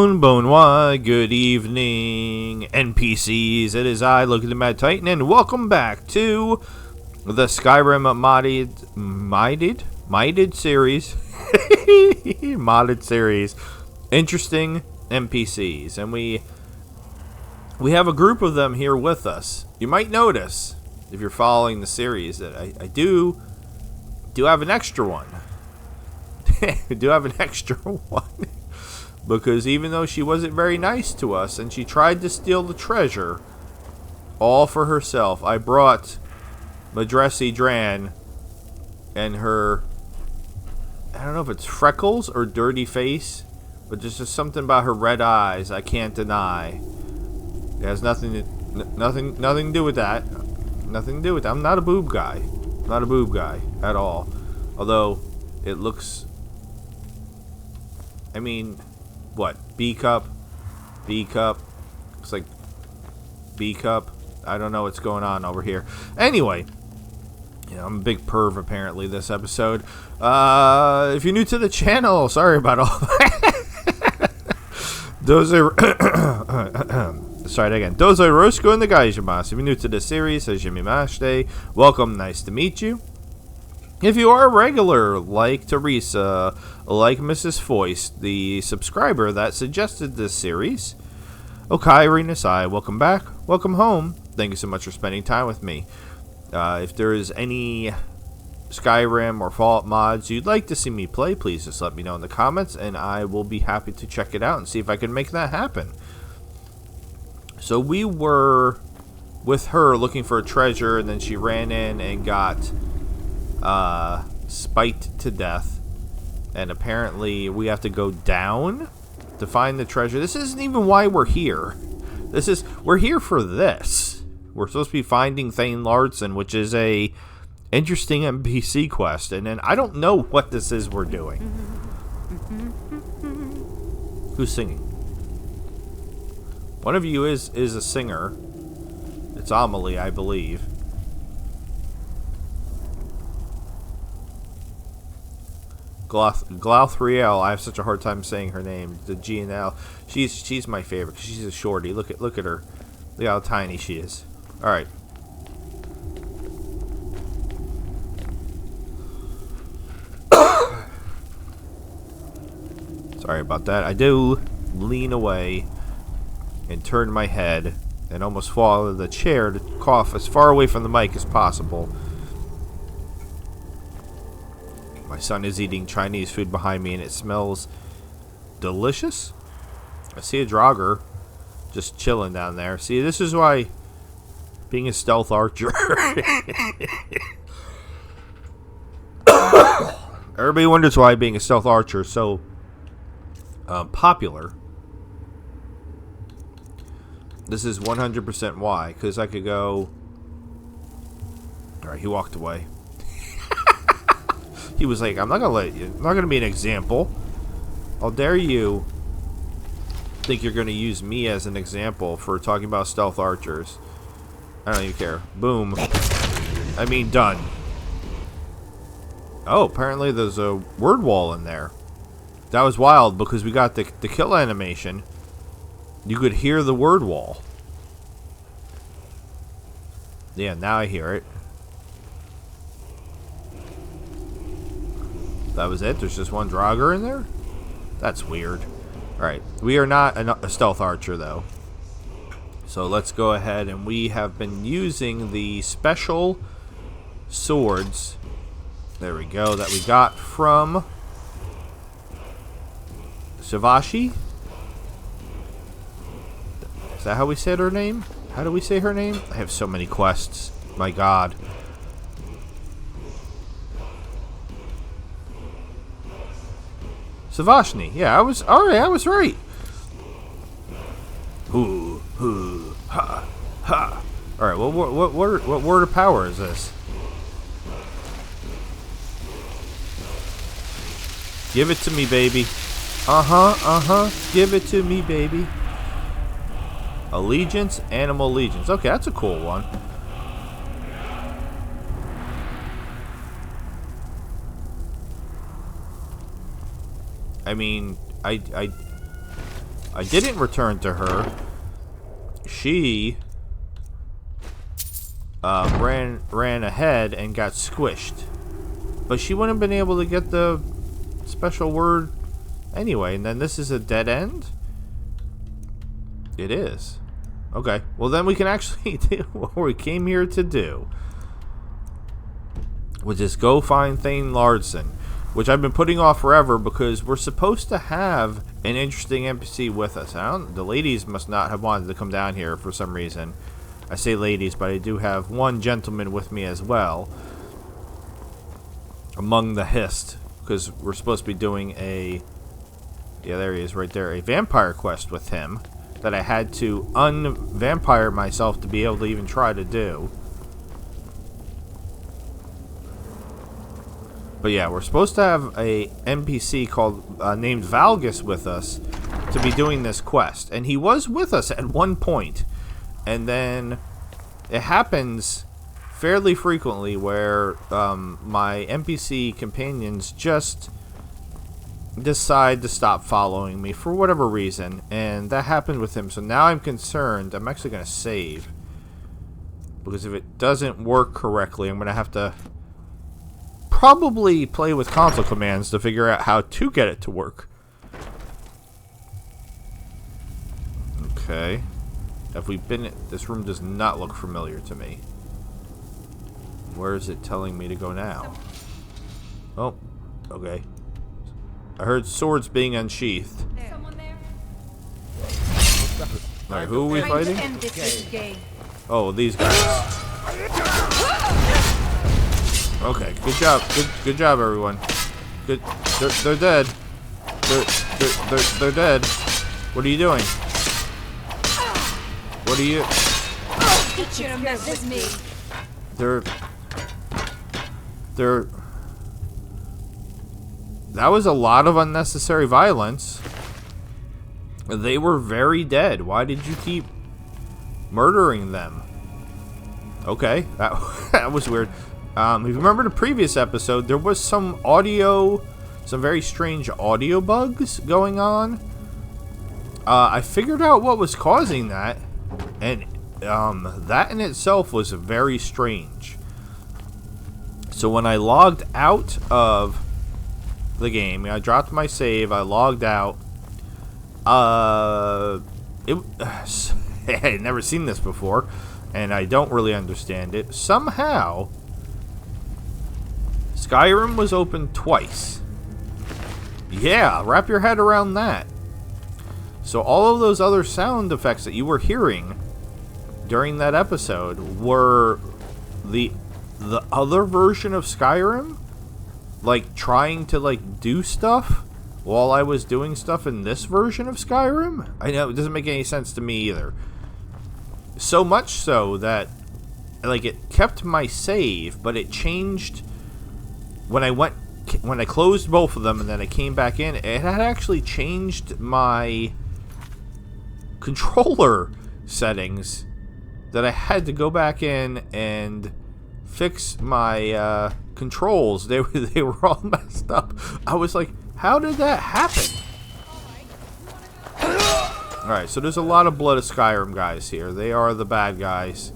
Bonoi, good evening, NPCs. It is I, Loki the Mad Titan, and welcome back to the Skyrim modded series. Modded series. Interesting NPCs. And we have a group of them here with us. You might notice, if you're following the series, that I do have an extra one. I do have an extra one. Because even though she wasn't very nice to us and she tried to steal the treasure all for herself, I brought Madresi Dran and her, I don't know if it's freckles or dirty face, but there's just something about her red eyes I can't deny. It has nothing to do with that. Nothing to do with that. I'm not a boob guy. I'm not a boob guy at all. Although it looks, I mean, what? B cup? B cup? It's like B cup. I don't know what's going on over here. Anyway, I'm a big perv apparently this episode. If you're new to the channel, sorry about all that. Those are sorry again. Those are Roscoe and the Gaijamas. If you're new to the series, Hajimimashite. Welcome, nice to meet you. If you are a regular, like Teresa, like Mrs. Foyce, the subscriber that suggested this series, Okairi Nasai, welcome back, welcome home. Thank you so much for spending time with me. If there is any Skyrim or Fallout mods you'd like to see me play, please just let me know in the comments, and I will be happy to check it out and see if I can make that happen. So we were with her looking for a treasure, and then she ran in and got spiked to death, and apparently we have to go down to find the treasure. This isn't even why we're here. We're here for this. We're supposed to be finding Thane Larson, which is a interesting NPC quest, and then I don't know what this is we're doing. Who's singing? One of you is a singer. It's Amelie, I believe. Glauthriel, I have such a hard time saying her name. The G and L. She's my favorite. She's a shorty. Look at her. Look how tiny she is. All right. Sorry about that. I do lean away and turn my head and almost fall out of the chair to cough as far away from the mic as possible. My son is eating Chinese food behind me, and it smells delicious. I see a Draugr just chilling down there. See, this is why being a stealth archer. Everybody wonders why being a stealth archer is so popular. This is 100% why, because I could go. Alright, he walked away. He was like, I'm not gonna be an example. How dare you think you're gonna use me as an example for talking about stealth archers. I don't even care. Boom. I mean, done. Oh, apparently there's a word wall in there. That was wild because we got the kill animation. You could hear the word wall. Yeah, now I hear it. That was it? There's just one Draugr in there? That's weird. Alright, we are not a stealth archer, though. So let's go ahead, and we have been using the special swords. There we go, that we got from Savashi? Is that how we said her name? How do we say her name? I have so many quests. My god. Savashni. Yeah, I was alright. I was right. Hoo, hoo, ha, ha. All right. What word of power is this? Give it to me, baby. Give it to me, baby. Allegiance, animal allegiance. Okay, that's a cool one. I mean, I I didn't return to her. She ran ahead and got squished. But she wouldn't have been able to get the special word anyway. And then this is a dead end? It is. Okay. Well, then we can actually do what we came here to do. Which is go find Thane Larson. Which I've been putting off forever because we're supposed to have an interesting NPC with us. The ladies must not have wanted to come down here for some reason. I say ladies, but I do have one gentleman with me as well. Among the hist. Because we're supposed to be doing a... Yeah, there he is right there. A vampire quest with him. That I had to un-vampire myself to be able to even try to do. But yeah, we're supposed to have a NPC called named Valgus with us to be doing this quest, and he was with us at one point, and then it happens fairly frequently where my NPC companions just decide to stop following me for whatever reason, and that happened with him. So now I'm concerned. I'm actually going to save, because if it doesn't work correctly, I'm going to have to probably play with console commands to figure out how to get it to work. Okay. Have we been... This room does not look familiar to me. Where is it telling me to go now? Oh, okay. I heard swords being unsheathed. Someone there? Alright, who are we fighting? Oh, these guys. Okay, good job. Good job, everyone. Good. They're dead. They're dead. What are you doing? What are you? They're. That was a lot of unnecessary violence. They were very dead. Why did you keep murdering them? Okay, that was weird. If you remember the previous episode, there was some very strange audio bugs going on. I figured out what was causing that, and that in itself was very strange. So when I logged out of the game, I dropped my save, I logged out. I had never seen this before, and I don't really understand it. Somehow, Skyrim was open twice. Yeah, wrap your head around that. So all of those other sound effects that you were hearing during that episode were the other version of Skyrim, like trying to like do stuff while I was doing stuff in this version of Skyrim. I know it doesn't make any sense to me either. So much so that like it kept my save, but it changed when I closed both of them and then I came back in. It had actually changed my controller settings, that I had to go back in and fix my controls. They were all messed up. I was like, how did that happen? Alright, so there's a lot of Blood of Skyrim guys here. They are the bad guys.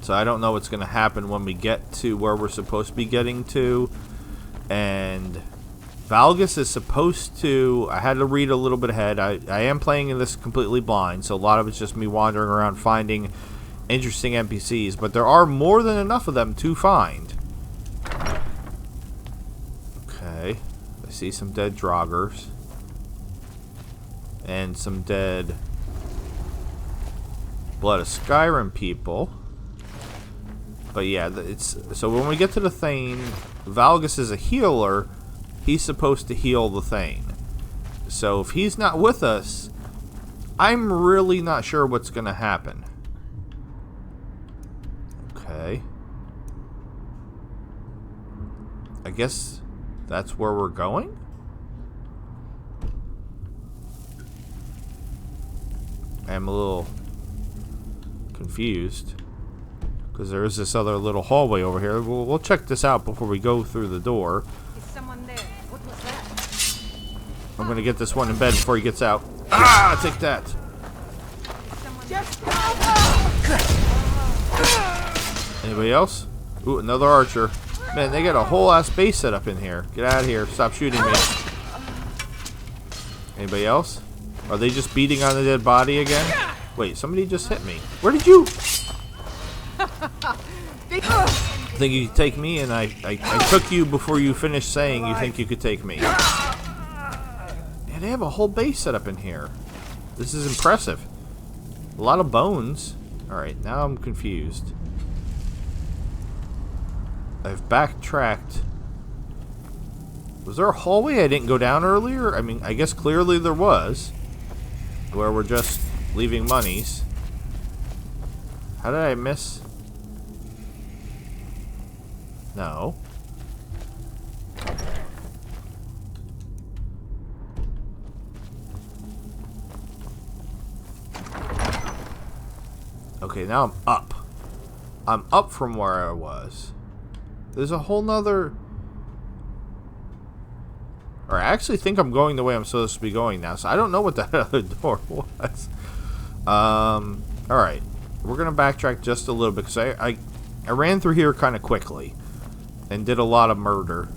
So I don't know what's going to happen when we get to where we're supposed to be getting to. And Valgus is supposed to... I had to read a little bit ahead. I am playing in this completely blind, so a lot of it's just me wandering around finding interesting NPCs. But there are more than enough of them to find. Okay. I see some dead Draugrs. And some dead Blood of Skyrim people. But yeah, so when we get to the Thane, Valgus is a healer. He's supposed to heal the Thane. So if he's not with us, I'm really not sure what's going to happen. Okay. I guess that's where we're going? I'm a little confused, because there is this other little hallway over here. We'll check this out before we go through the door. Is someone there? I'm gonna get this one in bed before he gets out. Ah, take that. Anybody else? Ooh, another archer. Man, they got a whole ass base set up in here. Get out of here. Stop shooting me. Anybody else? Are they just beating on the dead body again? Wait, somebody just hit me. Where did you? Think you could take me, and I took you before you finished saying you think you could take me. Yeah, they have a whole base set up in here. This is impressive. A lot of bones. Alright, now I'm confused. I've backtracked. Was there a hallway I didn't go down earlier? I mean, I guess clearly there was. Where we're just leaving monies. How did I miss? No. Okay, now I'm up. I'm up from where I was. There's a whole nother... Or I actually think I'm going the way I'm supposed to be going now, so I don't know what that other door was. Alright. We're going to backtrack just a little bit, because I ran through here kind of quickly. And did a lot of murder.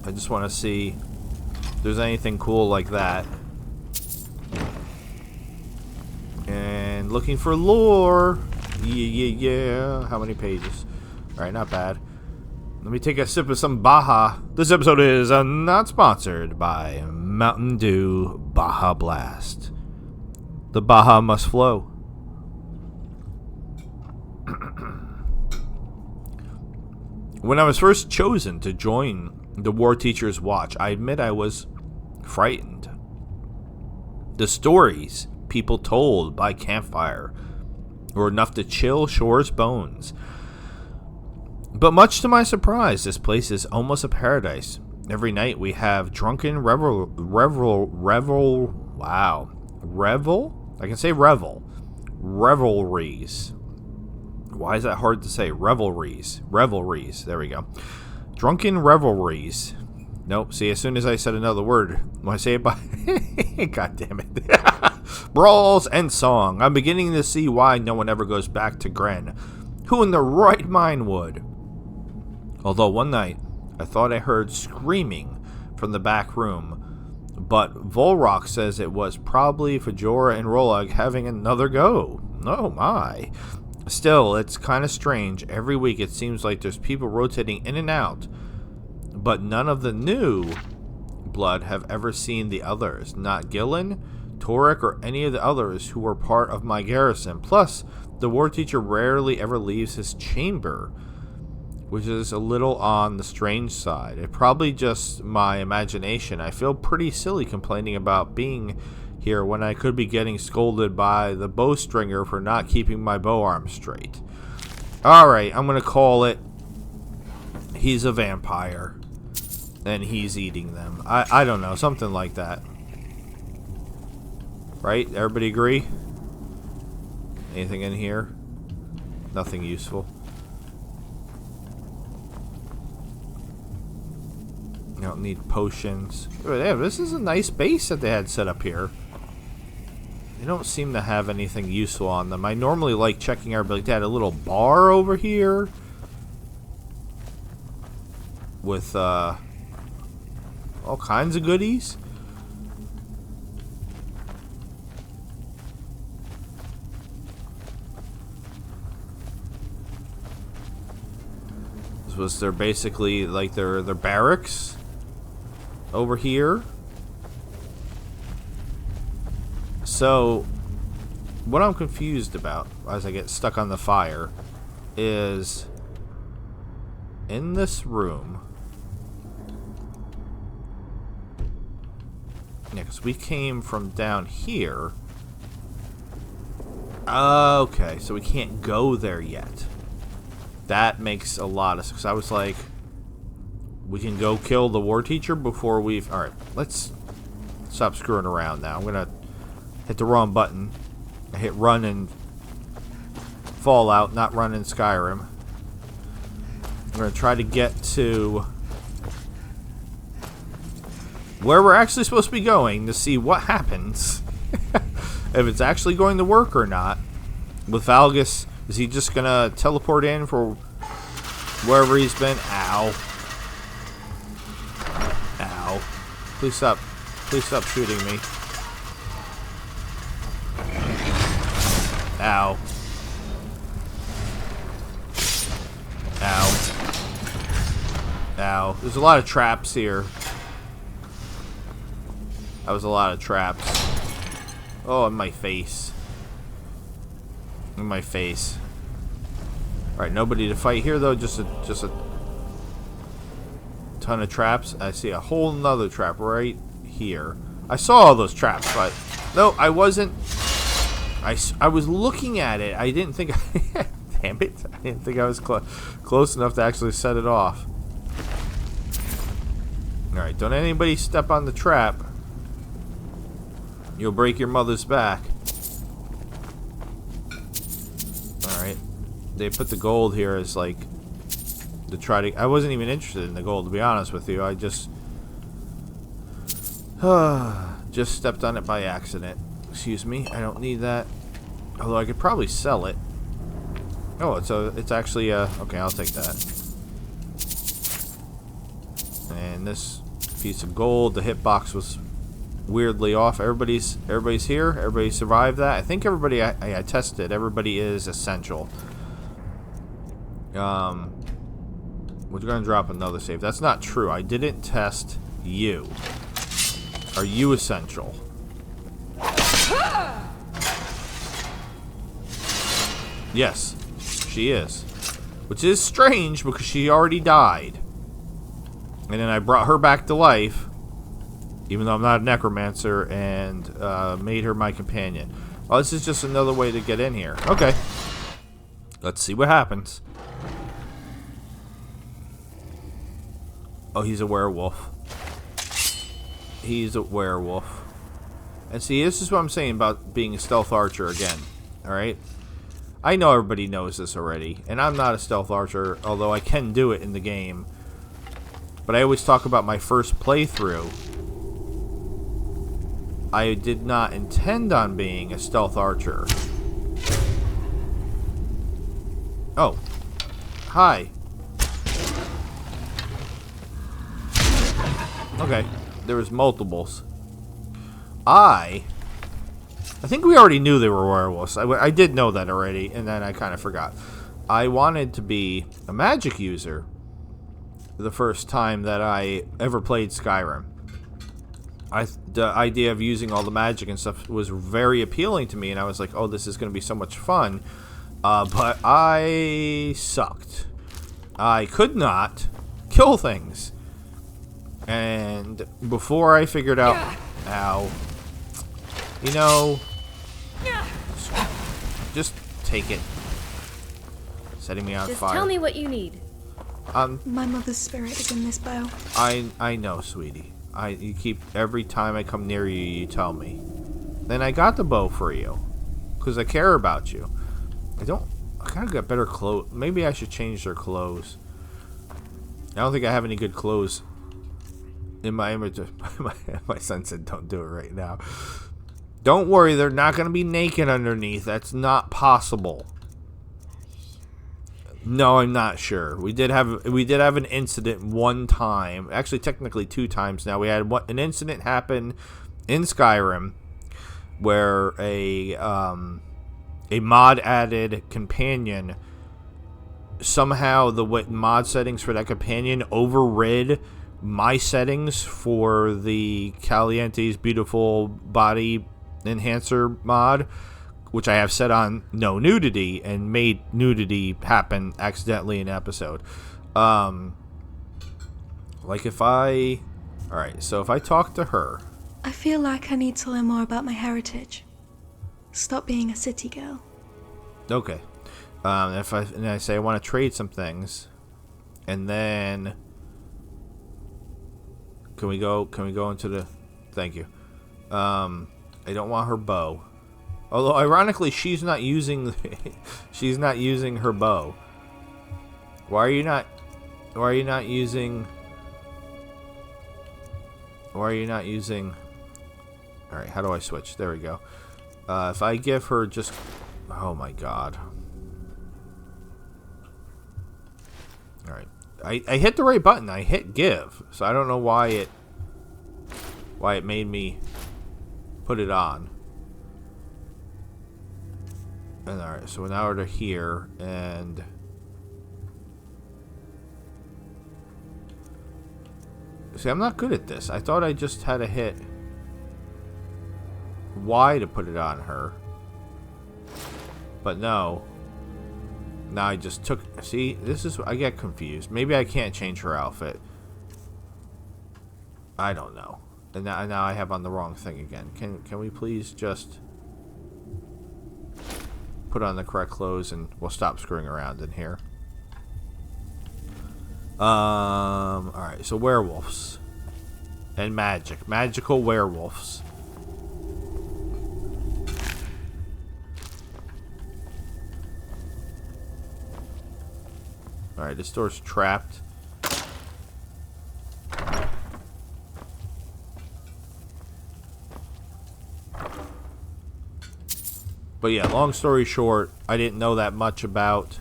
I just want to see if there's anything cool like that. And looking for lore. Yeah. How many pages? Alright, not bad. Let me take a sip of some Baja. This episode is not sponsored by Mountain Dew Baja Blast. The Baja must flow. When I was first chosen to join the War Teacher's Watch, I admit I was frightened. The stories people told by campfire were enough to chill Shore's bones. But much to my surprise, this place is almost a paradise. Every night we have drunken revelries. Why is that hard to say? Revelries. There we go. Drunken revelries. Nope. See, as soon as I said another word, when I say it by... God damn it. Brawls and song. I'm beginning to see why no one ever goes back to Gren. Who in their right mind would? Although one night, I thought I heard screaming from the back room. But Volrock says it was probably Fajora and Rolag having another go. Oh my. Still, it's kind of strange. Every week it seems like there's people rotating in and out. But none of the new blood have ever seen the others. Not Gillen, Torek, or any of the others who were part of my garrison. Plus, the War Teacher rarely ever leaves his chamber, which is a little on the strange side. It's probably just my imagination. I feel pretty silly complaining about being here when I could be getting scolded by the bowstringer for not keeping my bow arm straight. Alright, I'm going to call it. He's a vampire. And he's eating them. I don't know, something like that. Right? Everybody agree? Anything in here? Nothing useful. You don't need potions. Yeah, this is a nice base that they had set up here. They don't seem to have anything useful on them. I normally like checking our... Like, they had a little bar over here. With, all kinds of goodies. This was their basically, like, their barracks. Over here. So, what I'm confused about as I get stuck on the fire is in this room. Yeah, because we came from down here. Okay, so we can't go there yet. That makes a lot of sense. I was like, we can go kill the War Teacher before we've... Alright, let's stop screwing around now. I'm going to hit the wrong button. I hit run in Fallout, not run in Skyrim. I'm going to try to get to where we're actually supposed to be going to see what happens. If it's actually going to work or not. With Valgus, is he just gonna teleport in for wherever he's been? Ow. Ow. Please stop. Please stop shooting me. Ow. Ow. Ow. There's a lot of traps here. That was a lot of traps. Oh, in my face. In my face. Alright, nobody to fight here though, just a ton of traps. I see a whole nother trap right here. I saw all those traps, but no, I wasn't. I was looking at it. I didn't think. Damn it! I didn't think I was close enough to actually set it off. All right, don't anybody step on the trap. You'll break your mother's back. All right, they put the gold here as like to try to. I wasn't even interested in the gold, to be honest with you. I just stepped on it by accident. Excuse me. I don't need that. Although I could probably sell it. Oh, it's actually okay, I'll take that. And this piece of gold, the hitbox was weirdly off. Everybody's here. Everybody survived that. I think everybody I tested. Everybody is essential. We're gonna drop another save. That's not true. I didn't test you. Are you essential? Yes, she is. Which is strange because she already died. And then I brought her back to life, even though I'm not a necromancer, and made her my companion. Oh, this is just another way to get in here. Okay. Let's see what happens. Oh, he's a werewolf. He's a werewolf. And see, this is what I'm saying about being a stealth archer again. Alright? I know everybody knows this already. And I'm not a stealth archer, although I can do it in the game. But I always talk about my first playthrough. I did not intend on being a stealth archer. Oh. Hi. Okay. There was multiples. I think we already knew they were werewolves. I did know that already, and then I kind of forgot. I wanted to be a magic user the first time that I ever played Skyrim. The idea of using all the magic and stuff was very appealing to me, and I was like, oh, this is going to be so much fun. But I sucked. I could not kill things. And before I figured out... Ow. You know... Just take it. Setting me on fire. Just tell me what you need. My mother's spirit is in this bow. I know, sweetie. You keep... Every time I come near you, you tell me. Then I got the bow for you. Because I care about you. I kind of got better clothes. Maybe I should change their clothes. I don't think I have any good clothes in my image. My son said don't do it right now. Don't worry, they're not going to be naked underneath. That's not possible. No, I'm not sure. We did have an incident one time. Actually, technically 2 times now. We had an incident happen in Skyrim where a mod added companion, somehow the mod settings for that companion overrid my settings for the Caliente's Beautiful Body Enhancer mod, which I have set on no nudity, and made nudity happen accidentally in an episode. Like if I... Alright, so if I talk to her... I feel like I need to learn more about my heritage. Stop being a city girl. Okay. And I say I want to trade some things, and then can we go into the... Thank you. I don't want her bow. Although ironically she's not using her bow. Why are you not using Why are you not using... Alright, how do I switch? There we go. If I give her just... Oh my god. Alright. I hit the right button. I hit give. So I don't know why it made me put it on. And alright, so now we're here, and... See, I'm not good at this. I thought I just had to hit Y to put it on her. But no. Now I just took... See, this is... I get confused. Maybe I can't change her outfit. I don't know. And now I have on the wrong thing again. Can we please just put on the correct clothes and we'll stop screwing around in here. Alright, so werewolves. And magic. Magical werewolves. Alright, this door's trapped. But yeah, long story short, I didn't know that much about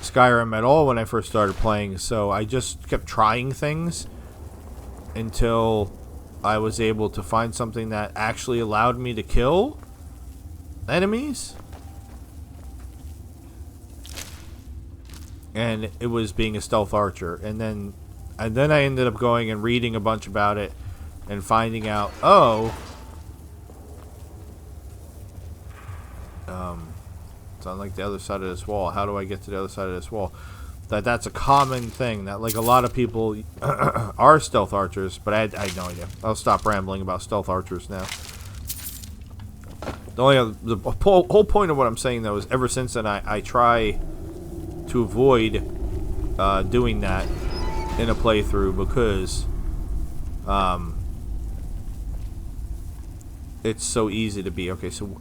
Skyrim at all when I first started playing, so I just kept trying things until I was able to find something that actually allowed me to kill enemies. And it was being a stealth archer. And then I ended up going and reading a bunch about it and finding out, oh, it's on like the other side of this wall. How do I get to the other side of this wall? That's a common thing that like a lot of people are stealth archers, but I had no idea. I'll stop rambling about stealth archers now. The whole point of what I'm saying though is ever since then I try to avoid doing that in a playthrough because it's so easy to be. Okay, so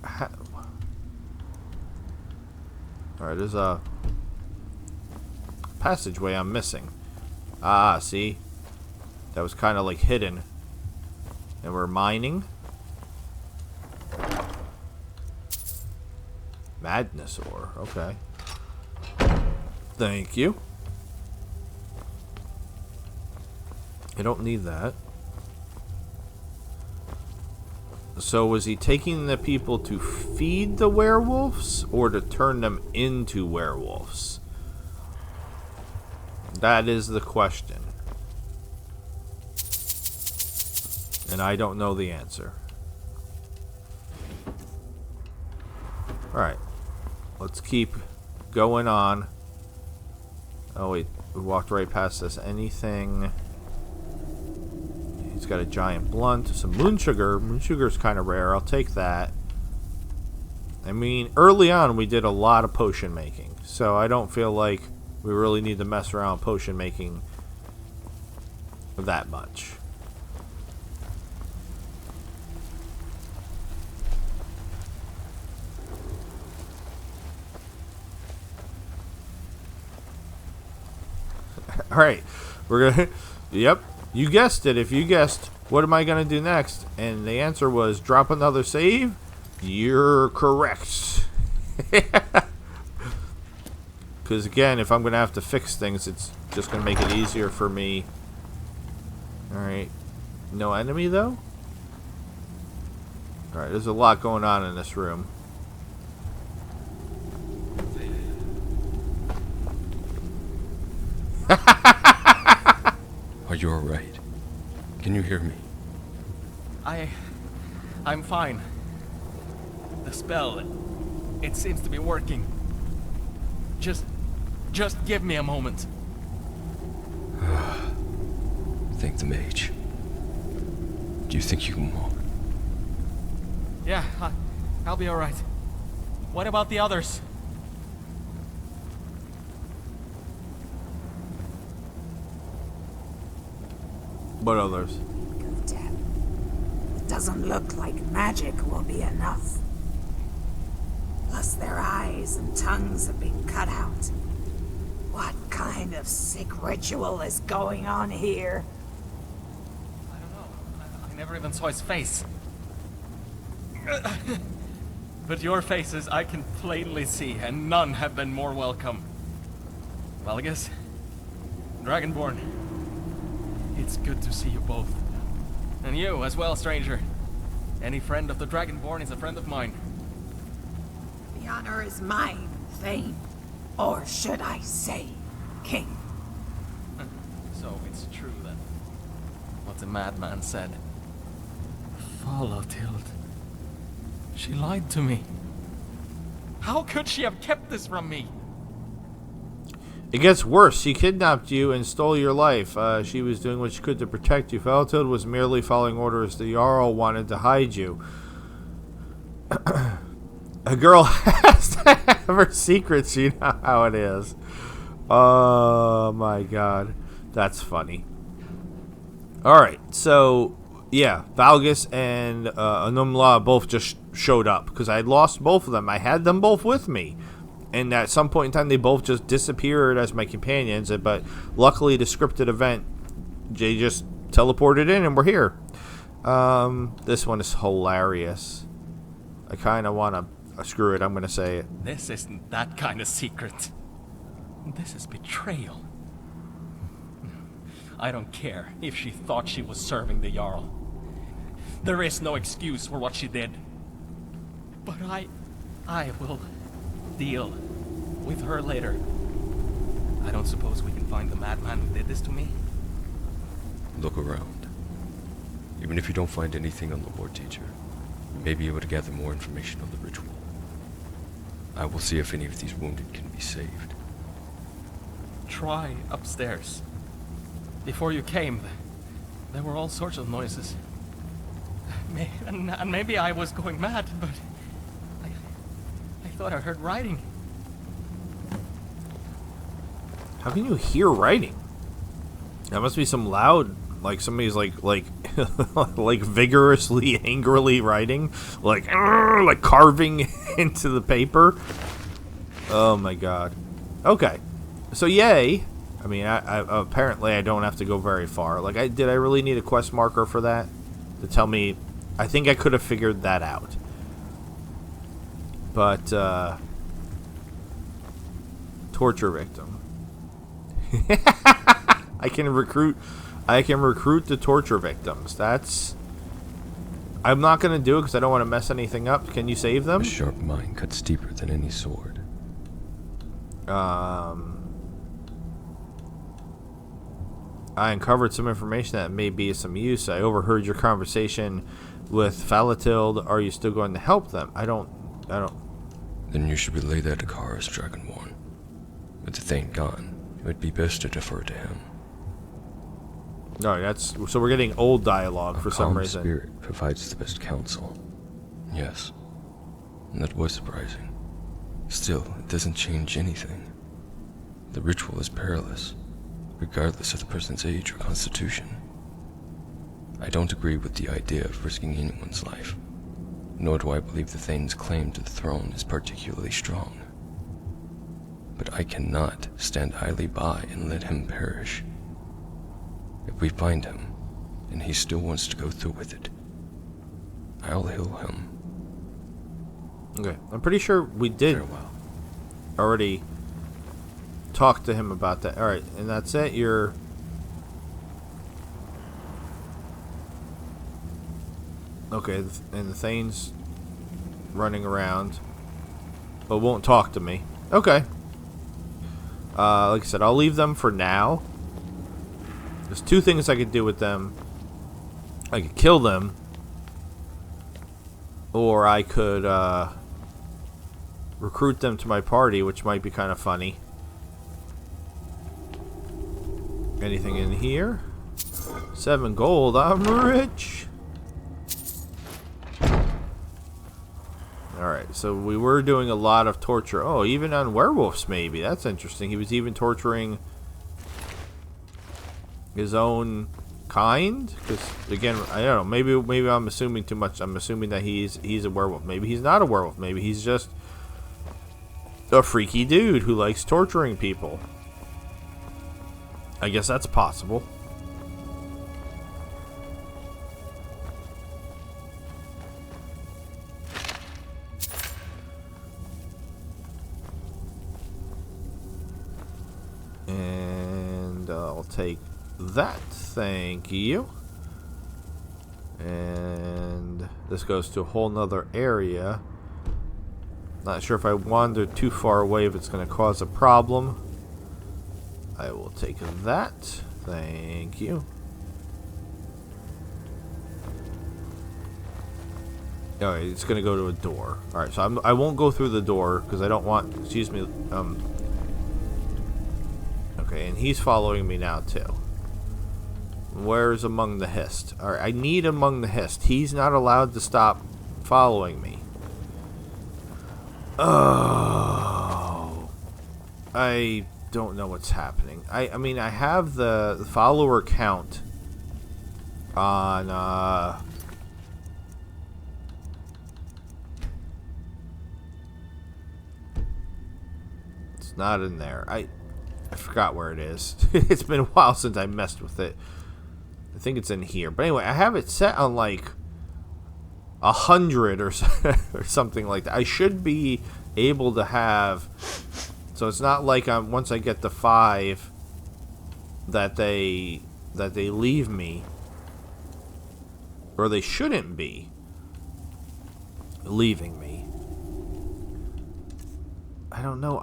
alright, there's a passageway I'm missing. Ah, see? That was kind of like hidden. And we're mining. Madness ore, okay. Thank you. I don't need that. So was he taking the people to feed the werewolves or to turn them into werewolves? That is the question. And I don't know the answer. Alright. Let's keep going on. Oh wait, we walked right past this. Anything... He's got a giant blunt, some moon sugar. Moon sugar is kind of rare. I'll take that. I mean, early on we did a lot of potion making, so I don't feel like we really need to mess around with potion making that much. All right, we're gonna. Yep. You guessed it. If you guessed, what am I going to do next? And the answer was drop another save. You're correct. Because again, if I'm going to have to fix things, it's just going to make it easier for me. Alright. No enemy, though? Alright, there's a lot going on in this room. Are you alright? Can you hear me? I'm fine. The spell, it seems to be working. Just give me a moment. Thank the mage. Do you think you can walk? Yeah, I'll be alright. What about the others? What others? Of death. It doesn't look like magic will be enough. Plus their eyes and tongues have been cut out. What kind of sick ritual is going on here? I don't know. never even saw his face. But your faces I can plainly see, and none have been more welcome. Well, I guess, Dragonborn, it's good to see you both. And you as well, stranger. Any friend of the Dragonborn is a friend of mine. The honor is mine, thane. Or should I say, king. So it's true then, what the madman said. Follow Tild. She lied to me. How could she have kept this from me? It gets worse. She kidnapped you and stole your life. She was doing what she could to protect you. Falatild was merely following orders. The Jarl wanted to hide you. A girl has to have her secrets. You know how it is. Oh my god. That's funny. Alright, so yeah, Valgus and Anumla both just showed up because I had lost both of them. I had them both with me. And at some point in time, they both just disappeared as my companions. But luckily, the scripted event, they just teleported in and we're here. This one is hilarious. I kind of want to... Screw it, I'm going to say it. This isn't that kind of secret. This is betrayal. I don't care if she thought she was serving the Jarl. There is no excuse for what she did. But I will deal with her later. I don't suppose we can find the madman who did this to me? Look around. Even if you don't find anything on the Lord Teacher, you may be able to gather more information on the ritual. I will see if any of these wounded can be saved. Try upstairs. Before you came, there were all sorts of noises. And maybe I was going mad, but I thought I heard writing. How can you hear writing? That must be some loud, like somebody's like like vigorously, angrily writing, like carving into the paper. Oh my god. Okay, so yay. I mean, I apparently I don't have to go very far. Like, did I really need a quest marker for that to tell me? I think I could have figured that out. But torture victim. I can recruit the torture victims. That's... I'm not going to do it because I don't want to mess anything up. Can you save them? A sharp mind cuts deeper than any sword. I uncovered some information that may be of some use. I overheard your conversation with Falatild. Are you still going to help them? I don't... Then you should relay that to Kara's Dragonborn. With the thane gone, it would be best to defer to him. No, that's... So we're getting old dialogue for some Calm reason. Spirit provides the best counsel. Yes. And that was surprising. Still, it doesn't change anything. The ritual is perilous, regardless of the person's age or constitution. I don't agree with the idea of risking anyone's life, nor do I believe the Thane's claim to the throne is particularly strong. But I cannot stand idly by and let him perish. If we find him, and he still wants to go through with it, I'll heal him. Okay, I'm pretty sure we did Farewell. already talk to him about that. Alright, and that's it. You're... Okay, and the Thane's running around, but won't talk to me. Okay. Like I said, I'll leave them for now. There's two things I could do with them. I could kill them, or I could recruit them to my party, which might be kind of funny. Anything in here? 7 gold. I'm rich. Alright, so we were doing a lot of torture. Oh, even on werewolves, maybe. That's interesting. He was even torturing his own kind? Because, again, I don't know. Maybe I'm assuming too much. I'm assuming that he's a werewolf. Maybe he's not a werewolf. Maybe he's just a freaky dude who likes torturing people. I guess that's possible. take that. Thank you. And this goes to a whole nother area. Not sure if I wander too far away if it's going to cause a problem. I will take that. Thank you. Alright, it's going to go to a door. Alright, so I won't go through the door because I don't want... Excuse me. Okay, and he's following me now too. Where's Among the Hist? Alright, I need Among the Hist. He's not allowed to stop following me. Oh. I don't know what's happening. I mean, I have the follower count on... It's not in there. I forgot where it is. It's been a while since I messed with it. I think it's in here. But anyway, I have it set on like 100 or something like that. I should be able to have... So it's not like once I get to 5 that they leave me. Or they shouldn't be leaving me. I don't know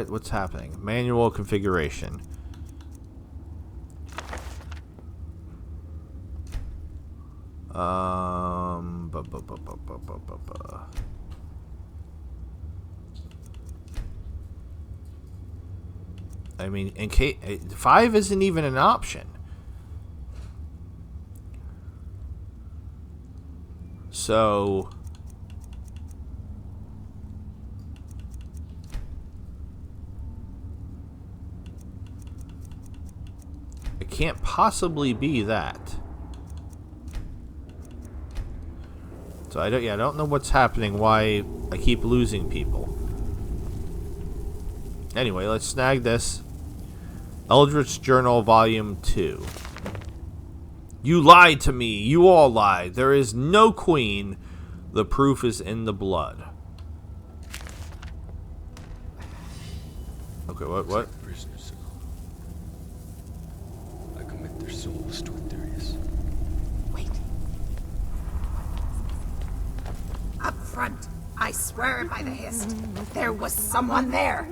what's happening. Manual configuration. I mean, in case 5 isn't even an option. So it can't possibly be that. So I don't know what's happening, why I keep losing people. Anyway, let's snag this. Eldritch Journal Volume 2. You lied to me. You all lied. There is no queen. The proof is in the blood. Okay, what? Prisoners. I commit their souls to Aetherius. Wait. Up front, I swear by the Hist, there was someone there.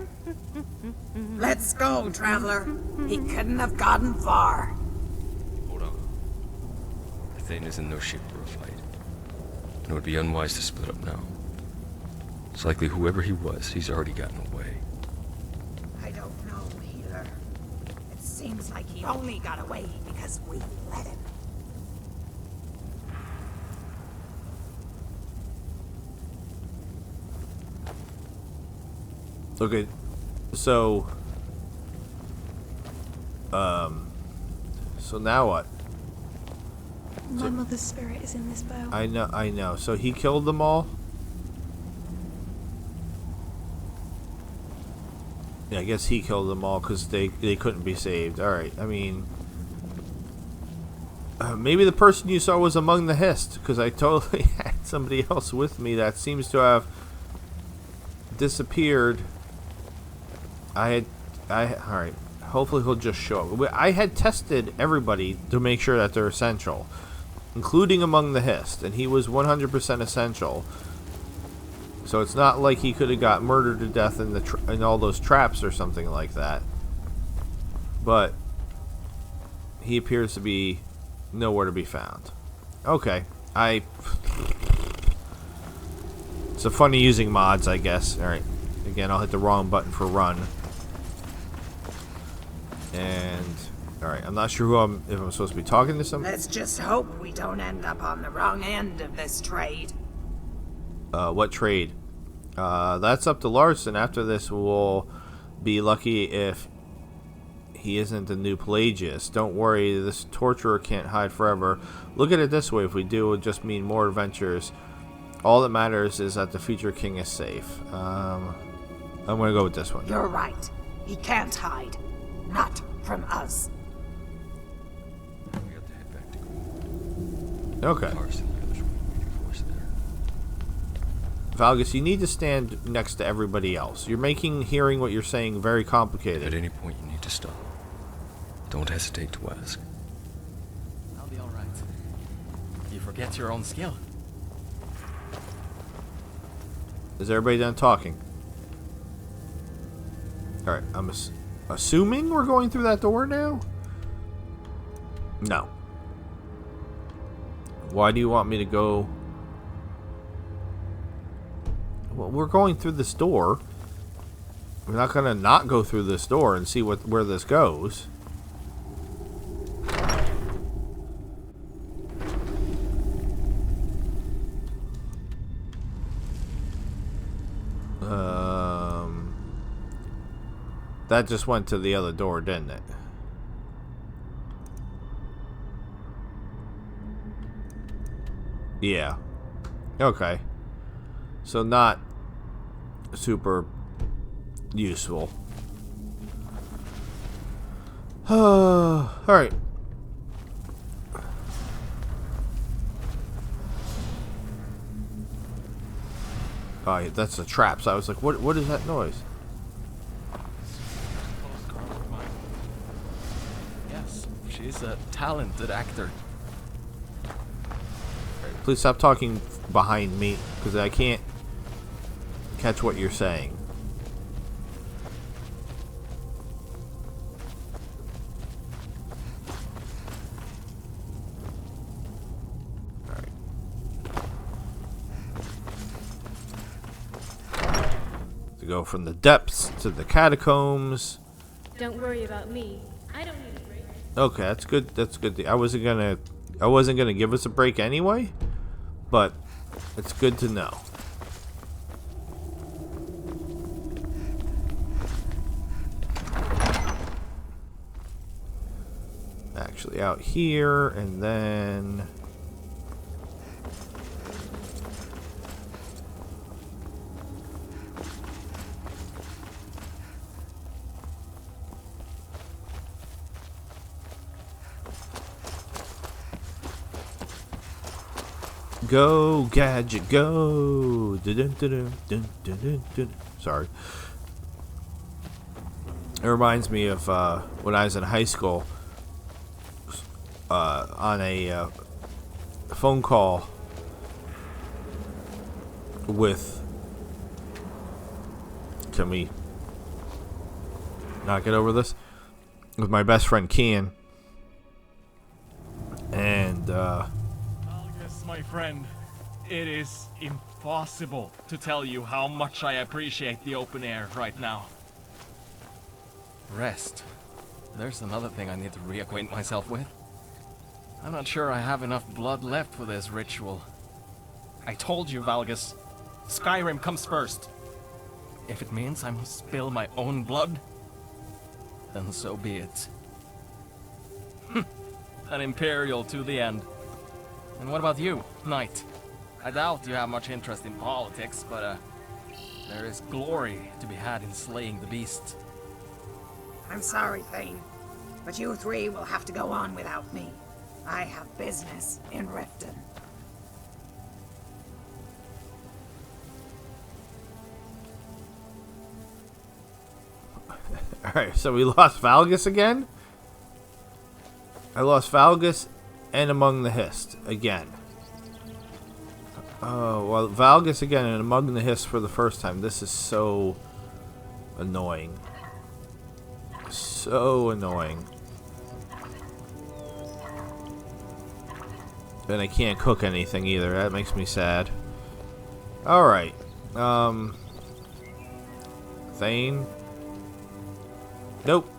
Let's go, traveler. He couldn't have gotten far. Hold on. The thane is in no shape for a fight. And it would be unwise to split up now. It's likely whoever he was, he's already gotten away. I don't know, healer. It seems like he only got away because we let him. Okay, so now what? My mother's spirit is in this bow. I know. So he killed them all? Yeah, I guess he killed them all because they couldn't be saved. Alright, I mean... maybe the person you saw was Among the Hist, because I totally had somebody else with me that seems to have disappeared. Alright. Hopefully he'll just show up. I had tested everybody to make sure that they're essential, including Among the Hist, and he was 100% essential. So it's not like he could have got murdered to death in all those traps or something like that. But he appears to be nowhere to be found. Okay. It's a funny using mods, I guess. Alright. Again, I'll hit the wrong button for run. And alright, I'm not sure if I'm supposed to be talking to somebody. Let's just hope we don't end up on the wrong end of this trade. What trade? That's up to Larson. After this, we'll be lucky if he isn't the new Pelagius. Don't worry, this torturer can't hide forever. Look at it this way: if we do, it would just mean more adventures. All that matters is that the future king is safe. I'm gonna go with this one. You're right. He can't hide. Not from us. We have to head back to Green. Okay. Cars and the others will be waiting for us there. Valgus, you need to stand next to everybody else. You're making hearing what you're saying very At complicated. any point, you need to stop. Don't hesitate to ask. I'll be alright. You forget your own skill. Is everybody done talking? Alright, I'm assuming we're going through that door now? No. Why do you want me to go? Well, we're going through this door. We're not gonna not go through this door and see where this goes. That just went to the other door, didn't it? Yeah. Okay. So not super useful. Alright. Oh, that's the traps. I was like, what is that noise? Yes, she's a talented actor. Please stop talking behind me, because I can't catch what you're saying. Alright. To go from the depths to the catacombs. Don't worry about me. I don't need a break. Okay, that's good. That's good. I wasn't gonna give us a break anyway, but it's good to know. Actually, out here, and then go, gadget, go! Dun-dun-dun-dun-dun-dun-dun. Sorry. It reminds me of when I was in high school, on a phone call with... Can we not get over this? With my best friend Kian. And, Yes, my friend, it is impossible to tell you how much I appreciate the open air right now. Rest. There's another thing I need to reacquaint myself with. I'm not sure I have enough blood left for this ritual. I told you, Valgus, Skyrim comes first. If it means I must spill my own blood, then so be it. An Imperial to the end. And what about you, Knight? I doubt you have much interest in politics, but there is glory to be had in slaying the beast. I'm sorry, Thane, but you three will have to go on without me. I have business in Riften. alright, so we lost Valgus again? I lost Valgus and Among the Hist again. Oh, well, Valgus again and Among the Hist for the first time. This is so annoying. So annoying. And I can't cook anything either. That makes me sad. Alright. Thane? Nope.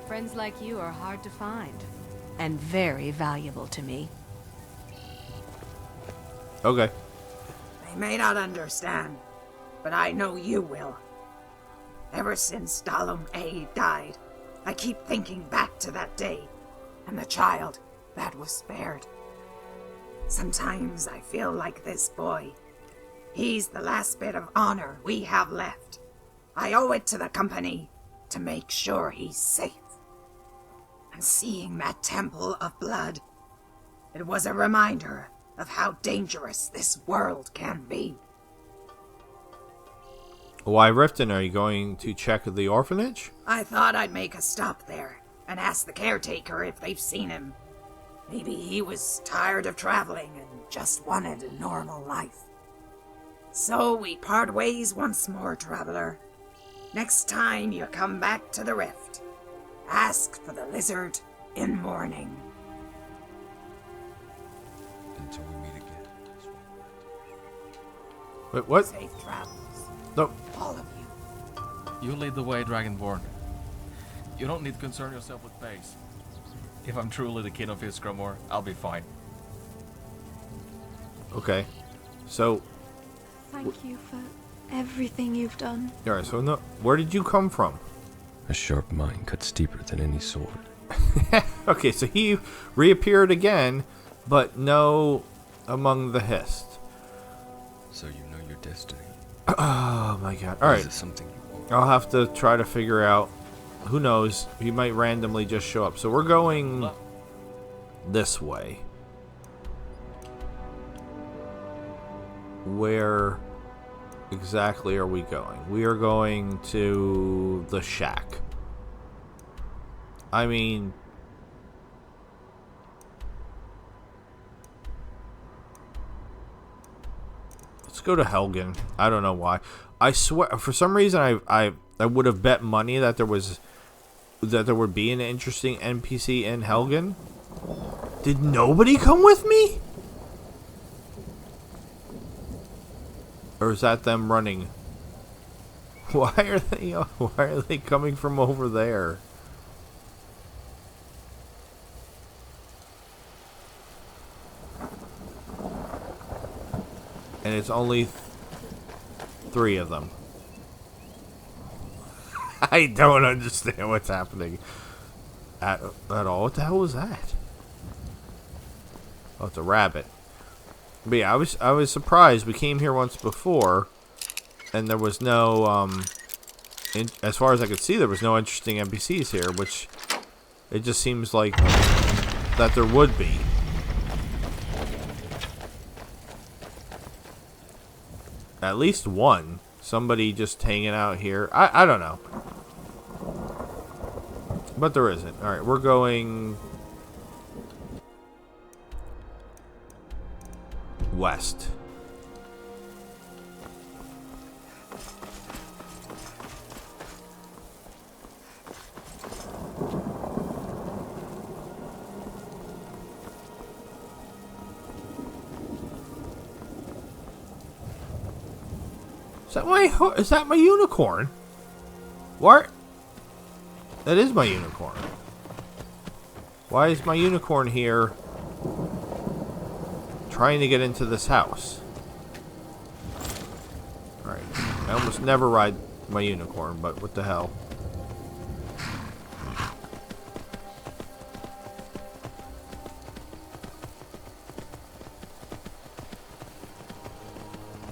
Friends like you are hard to find, and very valuable to me. Okay. They may not understand, but I know you will. Ever since Dalum A died, I keep thinking back to that day, and the child that was spared. Sometimes I feel like this boy. He's the last bit of honor we have left. I owe it to the company to make sure he's safe. And seeing that temple of blood, it was a reminder of how dangerous this world can be. Why, Riften, are you going to check the orphanage? I thought I'd make a stop there, and ask the caretaker if they've seen him. Maybe he was tired of traveling and just wanted a normal life. So we part ways once more, traveler. Next time you come back to the rift, ask for the lizard in mourning. Until we meet again. Wait, what? Safe travels, No. all of you. You lead the way, Dragonborn. You don't need to concern yourself with pace. If I'm truly the king of Isgramor, I'll be fine. Okay. So, Thank you for everything you've done. alright, so no, where did you come from? A sharp mind cuts deeper than any sword. Okay, so he reappeared again, but no among the Hist. So you know your destiny. Oh my god. Is Alright, it something you want? I'll have to try to figure out. Who knows? He might randomly just show up. So we're going this way. Where exactly are we going? We are going to the shack. I mean, let's go to Helgen. I don't know why. I swear, for some reason, I would have bet money that there would be an interesting NPC in Helgen. Did nobody come with me? Or is that them running? Why are they coming from over there? And it's only 3 of them. I don't understand what's happening at all. What the hell was that? Oh, it's a rabbit. But yeah, I was surprised. We came here once before, and there was no as far as I could see, there was no interesting NPCs here, which it just seems like that there would be. At least one. Somebody just hanging out here. I don't know. But there isn't. Alright, we're going west. Is that my unicorn? What? That is my unicorn. Why is my unicorn here trying to get into this house? Alright. I almost never ride my unicorn, but what the hell?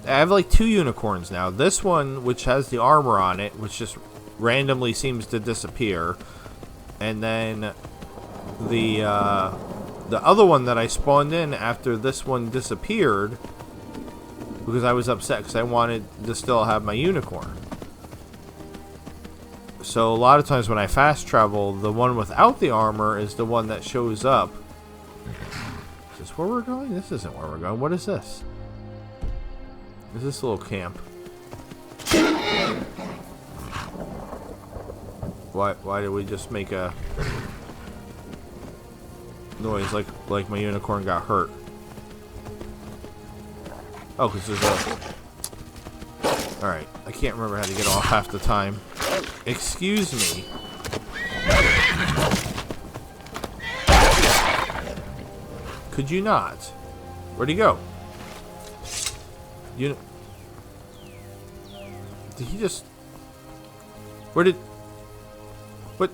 I have like 2 unicorns now. This one, which has the armor on it, which just randomly seems to disappear, and then the other one that I spawned in after this one disappeared because I was upset because I wanted to still have my unicorn. So a lot of times when I fast travel, the one without the armor is the one that shows up. Is this where we're going? This isn't where we're going. What is this? Is this a little camp? Why did we just make a noise like my unicorn got hurt? Oh, because there's a... Alright, I can't remember how to get off half the time. Excuse me. Could you not? Where'd he go? Did he just... Where did... What?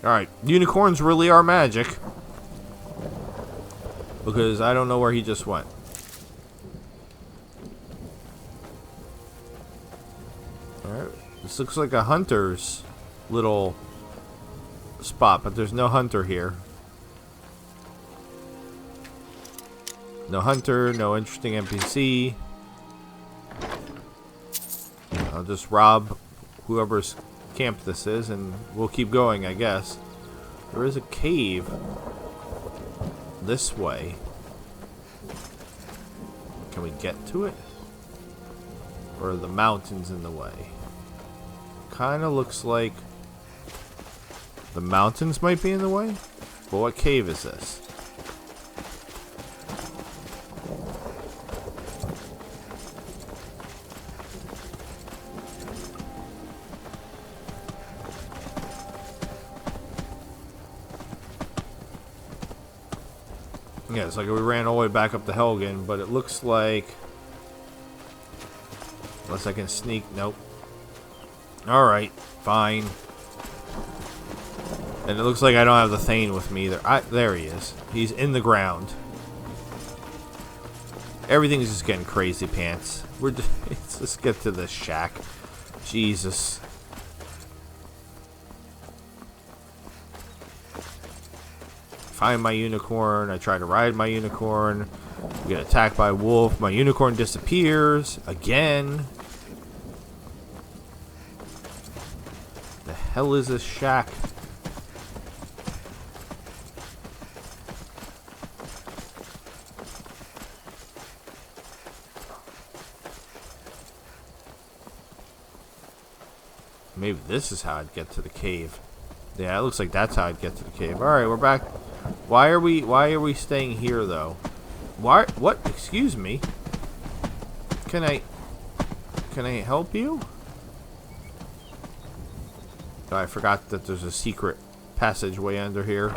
Alright, unicorns really are magic. Because I don't know where he just went. Alright, this looks like a hunter's little spot, but there's no hunter here. No hunter, no interesting NPC. I'll just rob whoever's camp this is, and we'll keep going, I guess. There is a cave this way. Can we get to it? Or are the mountains in the way? Kind of looks like the mountains might be in the way. But what cave is this? Yeah, it's like we ran all the way back up the hill again, but it looks like... Unless I can sneak... Nope. Alright, fine. And it looks like I don't have the thane with me either. There he is. He's in the ground. Everything's just getting crazy pants. We're just, let's just get to this shack. Jesus. Find my unicorn. I try to ride my unicorn. We get attacked by a wolf. My unicorn disappears again. The hell is this shack? Maybe this is how I'd get to the cave. Yeah, it looks like that's how I'd get to the cave. Alright, we're back. Why are we staying here though? Why what? Excuse me. Can I help you? Oh, I forgot that there's a secret passageway under here.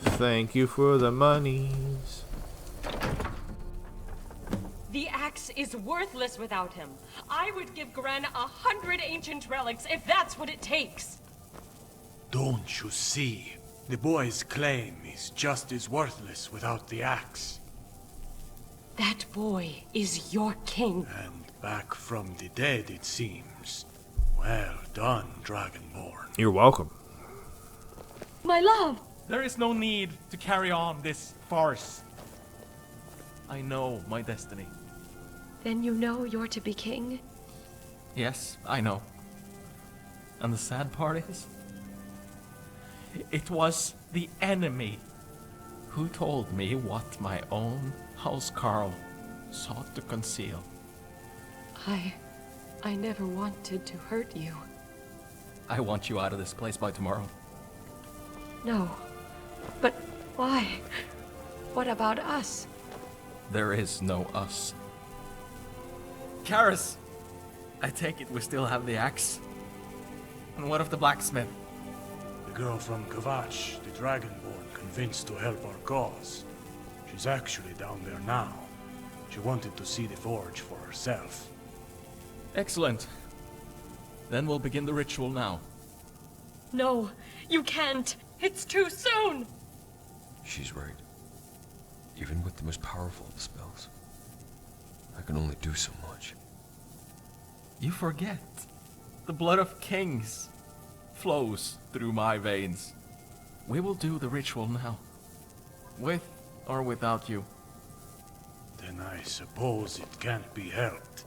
Thank you for the monies. The axe is worthless without him. I would give Gren 100 ancient relics if that's what it takes. Don't you see? The boy's claim is just as worthless without the axe. That boy is your king. And back from the dead, it seems. Well done, Dragonborn. You're welcome. My love! There is no need to carry on this farce. I know my destiny. Then you know you're to be king? Yes, I know. And the sad part is, it was the enemy who told me what my own housecarl sought to conceal. I never wanted to hurt you. I want you out of this place by tomorrow. No. But why? What about us? There is no us. Karis! I take it we still have the axe. And what of the blacksmith? The girl from Kvatch, the Dragonborn, convinced to help our cause. She's actually down there now. She wanted to see the forge for herself. Excellent. Then we'll begin the ritual now. No, you can't. It's too soon. She's right. Even with the most powerful of the spells, I can only do so much. You forget. The blood of kings flows through my veins. We will do the ritual now. With or without you. Then I suppose it can't be helped.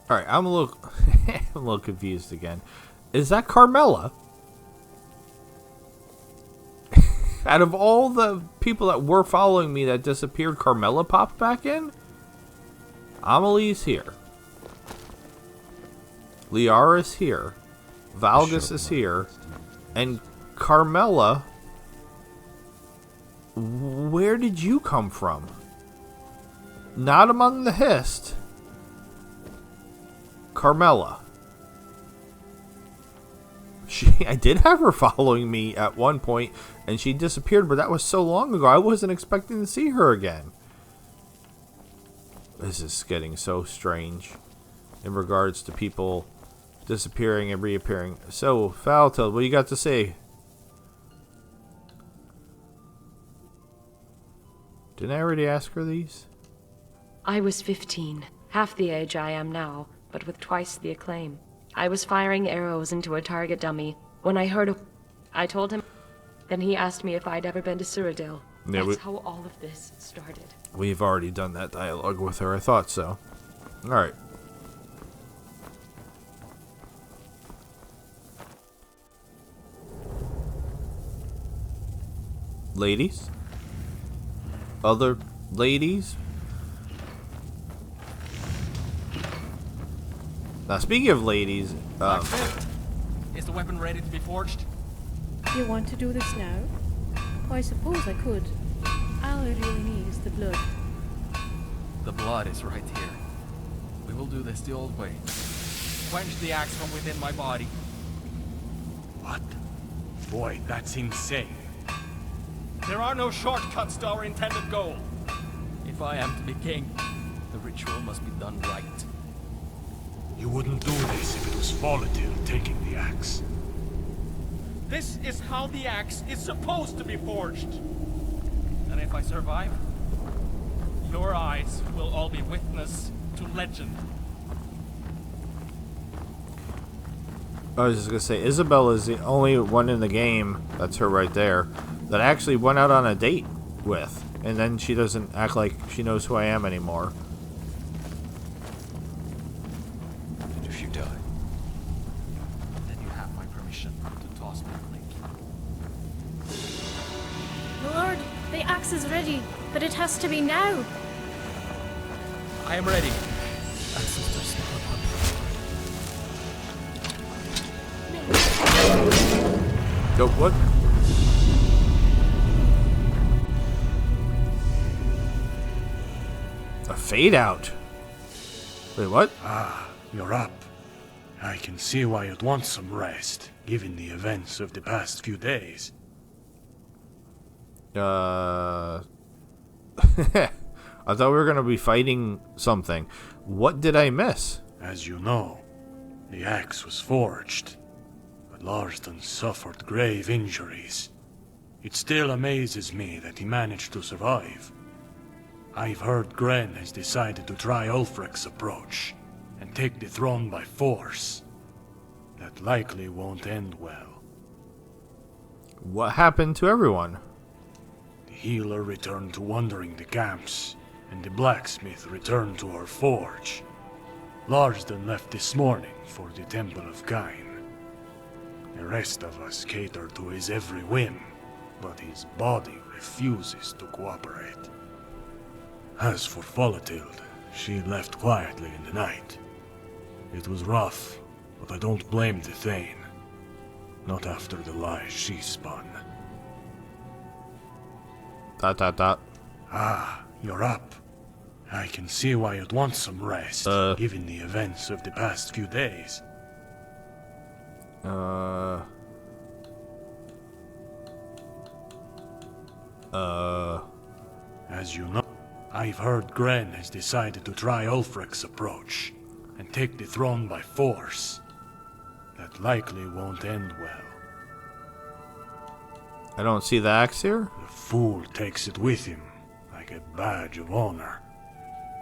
Alright, I'm a little I'm a little confused again. Is that Carmella? Out of all the people that were following me that disappeared, Carmella popped back in? Amelie's here. Liara's here. Valgus is here. And Carmella... Where did you come from? Not among the Hist. Carmella. I did have her following me at one point, and she disappeared, but that was so long ago, I wasn't expecting to see her again. This is getting so strange in regards to people disappearing and reappearing. So, Faltel, what you got to say? Didn't I already ask her these? I was 15, half the age I am now, but with twice the acclaim. I was firing arrows into a target dummy when I heard I told him. Then he asked me if I'd ever been to Cyrodiil. Yeah, That's how all of this started. We've already done that dialogue with her. I thought so. Alright. Ladies? Other ladies? Now, speaking of ladies, Blacksmith, is the weapon ready to be forged? You want to do this now? I suppose I could. All I really need is the blood. The blood is right here. We will do this the old way. Quench the axe from within my body. What? Boy, that's insane. There are no shortcuts to our intended goal. If I am to be king, the ritual must be done right. You wouldn't do this if it was Volatil taking the axe. This is how the axe is supposed to be forged. And if I survive, your eyes will all be witness to legend. I was just gonna say, Isabel is the only one in the game, that's her right there, that I actually went out on a date with. And then she doesn't act like she knows who I am anymore. And if you die? Then you have my permission to toss me a lake. Lord, the axe is ready, but it has to be now. I am ready. Ancestor smile upon Go, what? A fade out. Wait, what? Ah, you're up. I can see why you'd want some rest, given the events of the past few days. I thought we were gonna be fighting something. What did I miss? As you know, the axe was forged, but Larston suffered grave injuries. It still amazes me that he managed to survive. I've heard Gren has decided to try Ulfric's approach and take the throne by force. That likely won't end well. What happened to everyone? The healer returned to wandering the camps, and the blacksmith returned to her forge. Larsden left this morning for the Temple of Cain. The rest of us cater to his every whim, but his body refuses to cooperate. As for Volatil, she left quietly in the night. It was rough, but I don't blame the thane. Not after the lies she spun. Dot. Ah, you're up. I can see why you'd want some rest, given the events of the past few days. As you know, I've heard Gren has decided to try Ulfric's approach and take the throne by force. That likely won't end well. I don't see the axe here. The fool takes it with him, like a badge of honor.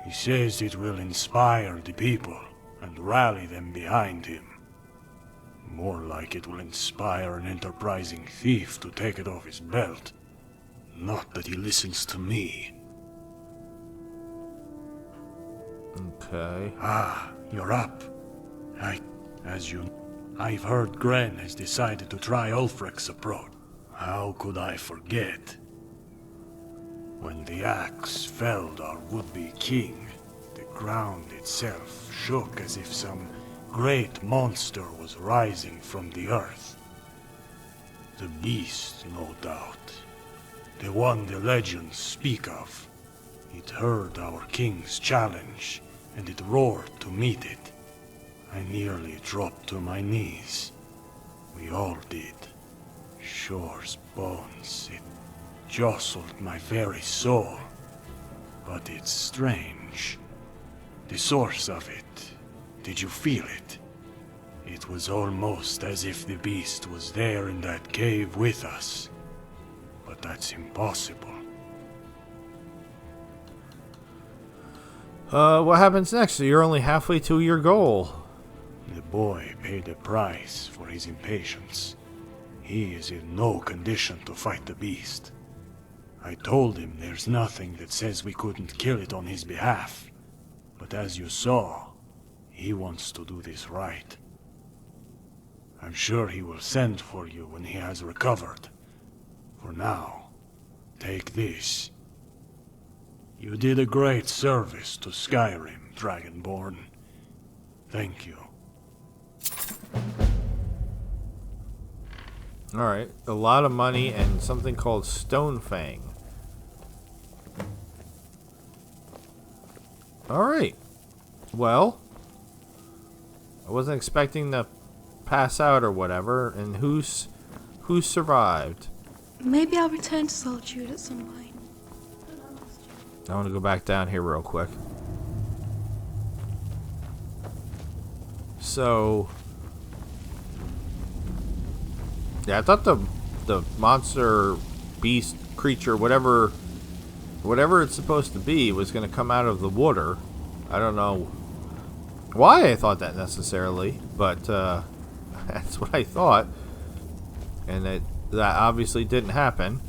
He says it will inspire the people and rally them behind him. More like it will inspire an enterprising thief to take it off his belt. Not that he listens to me. Okay. Ah, you're up. I've heard Gren has decided to try Ulfric's approach. How could I forget? When the axe felled our would-be king, the ground itself shook as if some great monster was rising from the earth. The beast, no doubt. The one the legends speak of. It heard our king's challenge, and it roared to meet it. I nearly dropped to my knees. We all did. Shore's bones, it jostled my very soul. But it's strange. The source of it, did you feel it? It was almost as if the beast was there in that cave with us. But that's impossible. What happens next? So you're only halfway to your goal. The boy paid a price for his impatience. He is in no condition to fight the beast. I told him there's nothing that says we couldn't kill it on his behalf. But as you saw, he wants to do this right. I'm sure he will send for you when he has recovered. For now, take this. You did a great service to Skyrim, Dragonborn. Thank you. Alright, a lot of money and something called Stonefang. Alright. Well, I wasn't expecting to pass out or whatever, and who's survived? Maybe I'll return to Solitude at some point. I want to go back down here real quick. So, yeah, I thought the monster, beast, creature, whatever it's supposed to be, was going to come out of the water. I don't know why I thought that necessarily, but that's what I thought, and that obviously didn't happen.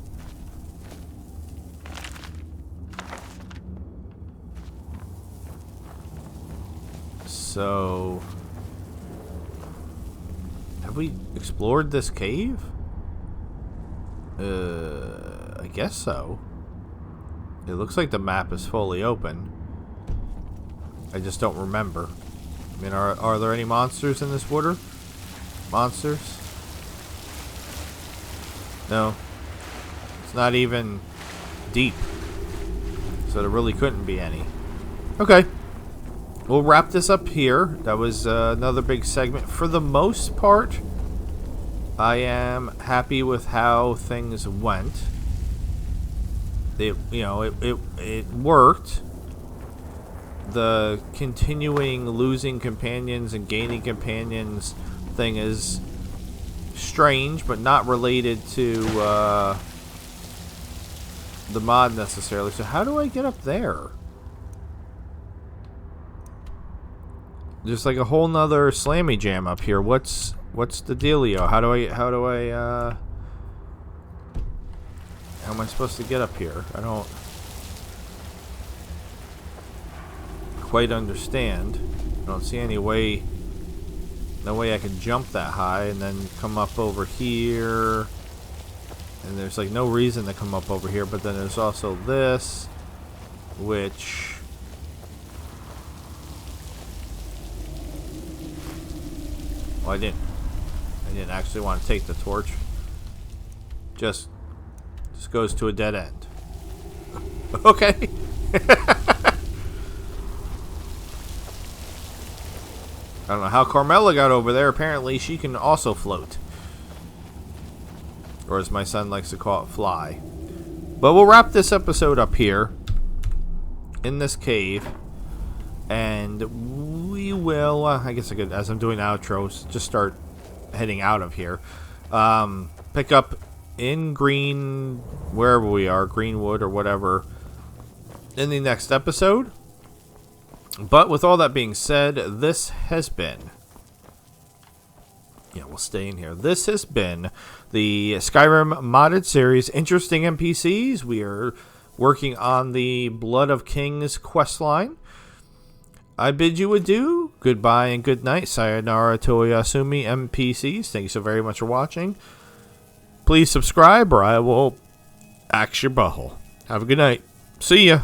So, have we explored this cave? I guess so. It looks like the map is fully open. I just don't remember. I mean, are there any monsters in this water? Monsters? No. It's not even deep. So there really couldn't be any. Okay. We'll wrap this up here. That was another big segment. For the most part, I am happy with how things went. It worked. The continuing losing companions and gaining companions thing is strange, but not related to the mod necessarily. So how do I get up there? There's like a whole nother slammy jam up here. What's the dealio? How am I supposed to get up here? I don't quite understand. I don't see any way. No way I can jump that high and then come up over here. And there's like no reason to come up over here. But then there's also this, which well, I didn't actually want to take the torch. Just goes to a dead end. Okay. I don't know how Carmela got over there. Apparently she can also float. Or as my son likes to call it, fly. But we'll wrap this episode up here. In this cave. And we will, I guess I could, as I'm doing outros, just start heading out of here. Pick up in wherever we are, Greenwood or whatever, in the next episode. But with all that being said, this has been, we'll stay in here. This has been the Skyrim modded series, Interesting NPCs. We are working on the Blood of Kings questline. I bid you adieu, goodbye, and good night. Sayonara toyasumi NPCs. Thank you so very much for watching. Please subscribe or I will axe your butthole. Have a good night. See ya.